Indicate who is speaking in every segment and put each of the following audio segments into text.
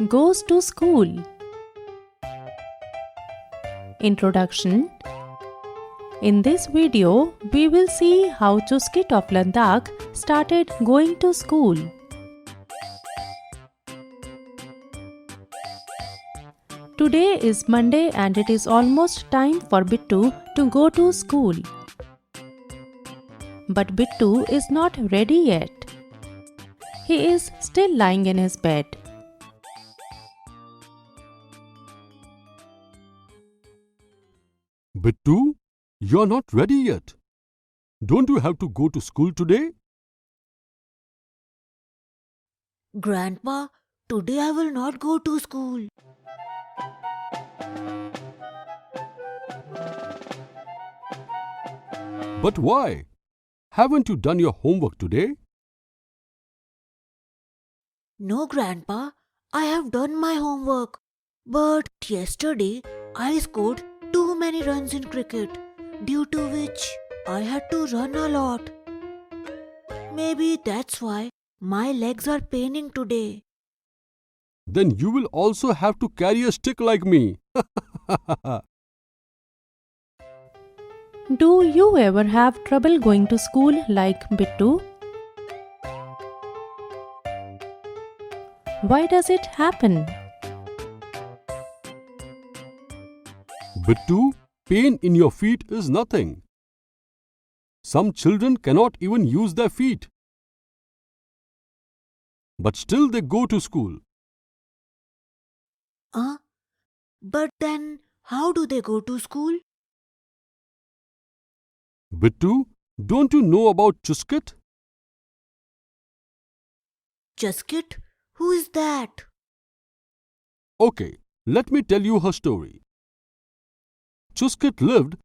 Speaker 1: Goes to school. Introduction. In this video, we will see how Chuskit of Ladakh started going to school. Today is Monday and it is almost time for Bittu to go to school. But Bittu is not ready yet. He is still lying in his bed.
Speaker 2: Bittu, you're not ready yet. Don't you have to go to school today?
Speaker 3: Grandpa, today I will not go to school.
Speaker 2: But why? Haven't you done your homework today?
Speaker 3: No, Grandpa, I have done my homework. But yesterday I scored too many runs in cricket, due to which I had to run a lot. Maybe that's why my legs are paining today.
Speaker 2: Then you will also have to carry a stick like me.
Speaker 1: Do you ever have trouble going to school like Bittu? Why does it happen?
Speaker 2: Bittu, pain in your feet is nothing. Some children cannot even use their feet. But still they go to school.
Speaker 3: But then how do they go to school?
Speaker 2: Bittu, don't you know about Chuskit?
Speaker 3: Chuskit? Who is that?
Speaker 2: Okay, let me tell you her story. Chuskit lived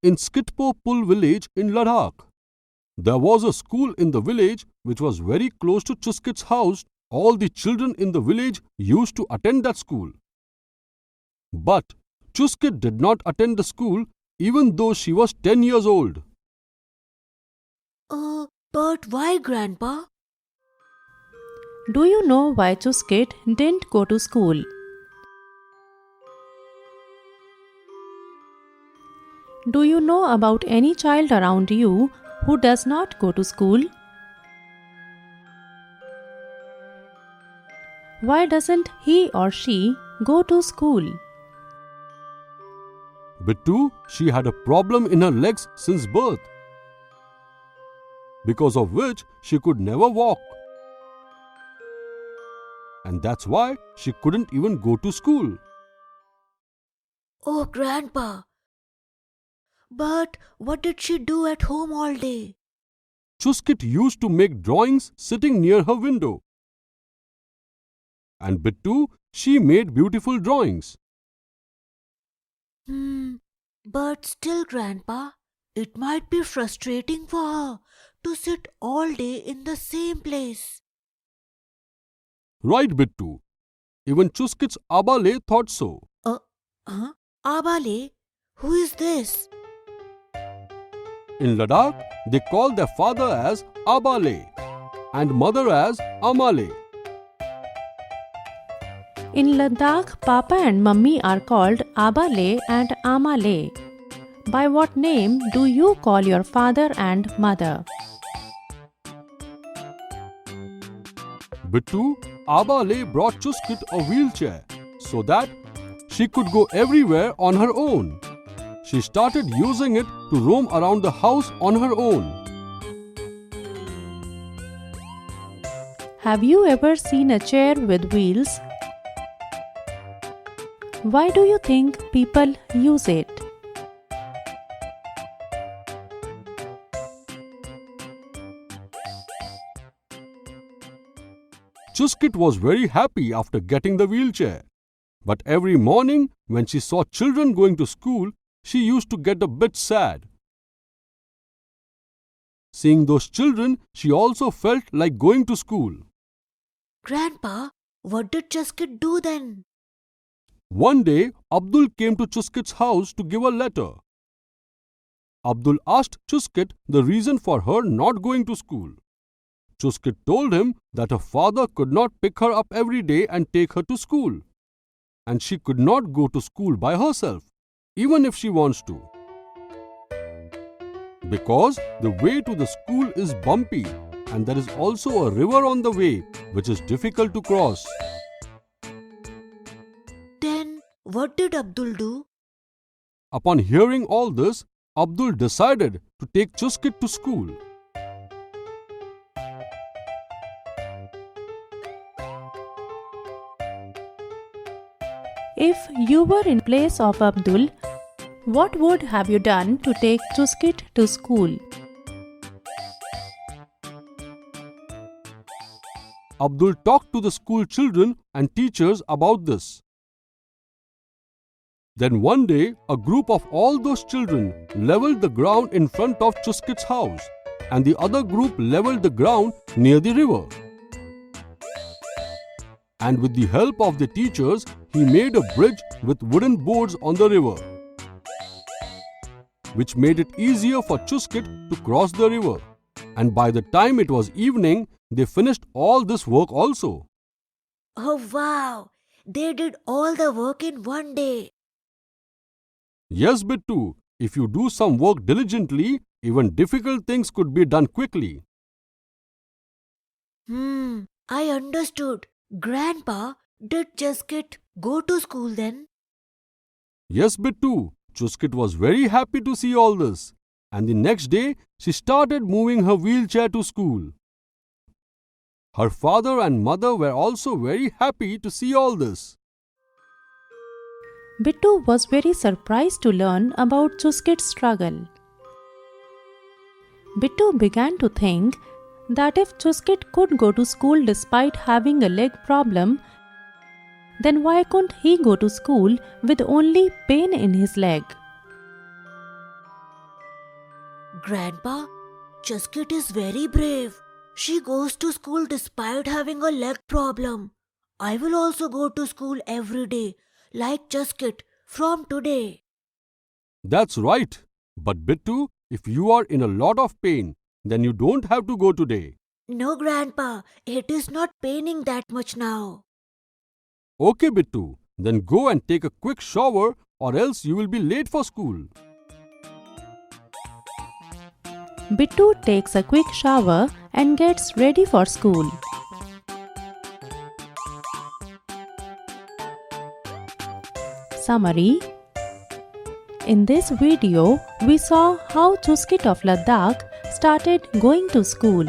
Speaker 2: in Skitpo Pul village in Ladakh. There was a school in the village which was very close to Chuskit's house. All the children in the village used to attend that school. But Chuskit did not attend the school even though she was 10 years old.
Speaker 3: But why, Grandpa?
Speaker 1: Do you know why Chuskit didn't go to school? Do you know about any child around you who does not go to school? Why doesn't he or she go to school?
Speaker 2: Bittu, she had a problem in her legs since birth, because of which she could never walk. And that's why she couldn't even go to school.
Speaker 3: Oh, Grandpa. But what did she do at home all day?
Speaker 2: Chuskit used to make drawings sitting near her window. And Bittu, she made beautiful drawings.
Speaker 3: But still, Grandpa, it might be frustrating for her to sit all day in the same place.
Speaker 2: Right, Bittu. Even Chuskit's Abale thought so.
Speaker 3: Abale? Who is this?
Speaker 2: In Ladakh, they call their father as Abale and mother as Amale.
Speaker 1: In Ladakh, Papa and Mummy are called Abale and Amale. By what name do you call your father and mother?
Speaker 2: Bittu, Abale brought Chuskit a wheelchair so that she could go everywhere on her own. She started using it to roam around the house on her own.
Speaker 1: Have you ever seen a chair with wheels? Why do you think people use it?
Speaker 2: Chuskit was very happy after getting the wheelchair. But every morning when she saw children going to school, she used to get a bit sad. Seeing those children, she also felt like going to school.
Speaker 3: Grandpa, what did Chuskit do then?
Speaker 2: One day, Abdul came to Chuskit's house to give a letter. Abdul asked Chuskit the reason for her not going to school. Chuskit told him that her father could not pick her up every day and take her to school. And she could not go to school by herself, even if she wants to. Because the way to the school is bumpy and there is also a river on the way which is difficult to cross.
Speaker 3: Then what did Abdul do?
Speaker 2: Upon hearing all this, Abdul decided to take Chuskit to school.
Speaker 1: If you were in place of Abdul, what would have you done to take Chuskit to school?
Speaker 2: Abdul talked to the school children and teachers about this. Then one day, a group of all those children leveled the ground in front of Chuskit's house, and the other group leveled the ground near the river. And with the help of the teachers, he made a bridge with wooden boards on the river, which made it easier for Chuskit to cross the river. And by the time it was evening, they finished all this work also.
Speaker 3: Oh wow! They did all the work in one day.
Speaker 2: Yes, Bittu, if you do some work diligently, even difficult things could be done quickly.
Speaker 3: I understood. Grandpa, did Chuskit go to school then?
Speaker 2: Yes, Bittu, Chuskit was very happy to see all this. And the next day, she started moving her wheelchair to school. Her father and mother were also very happy to see all this.
Speaker 1: Bittu was very surprised to learn about Chuskit's struggle. Bittu began to think that if Chuskit could go to school despite having a leg problem, then why couldn't he go to school with only pain in his leg?
Speaker 3: Grandpa, Chuskit is very brave. She goes to school despite having a leg problem. I will also go to school every day, like Chuskit, from today.
Speaker 2: That's right. But Bittu, if you are in a lot of pain, then you don't have to go today.
Speaker 3: No, Grandpa, it is not paining that much now.
Speaker 2: Okay, Bittu, then go and take a quick shower or else you will be late for school.
Speaker 1: Bittu takes a quick shower and gets ready for school. Summary. In this video, we saw how Chuskit of Ladakh started going to school.